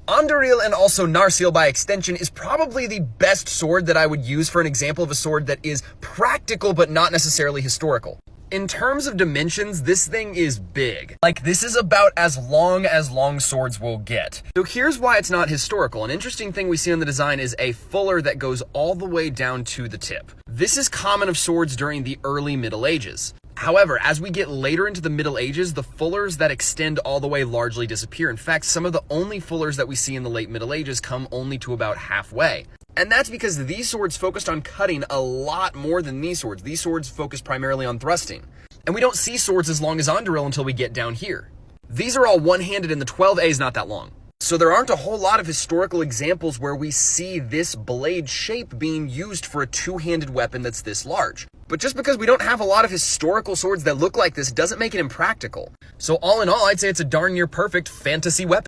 Anduril, and also Narsil by extension, is probably the best sword that I would use for an example of a sword that is practical but not necessarily historical. In terms of dimensions, this thing is big. Like, this is about as long swords will get. So here's why it's not historical. An interesting thing we see on the design is a fuller that goes all the way down to the tip. This is common of swords during the early Middle Ages. However, as we get later into the Middle Ages, the fullers that extend all the way largely disappear. In fact, some of the only fullers that we see in the late Middle Ages come only to about halfway. And that's because these swords focused on cutting a lot more than these swords. These swords focus primarily on thrusting. And we don't see swords as long as Anduril until we get down here. These are all one-handed and the 12A is not that long. So there aren't a whole lot of historical examples where we see this blade shape being used for a two-handed weapon that's this large. But just because we don't have a lot of historical swords that look like this doesn't make it impractical. So all in all, I'd say it's a darn near perfect fantasy weapon.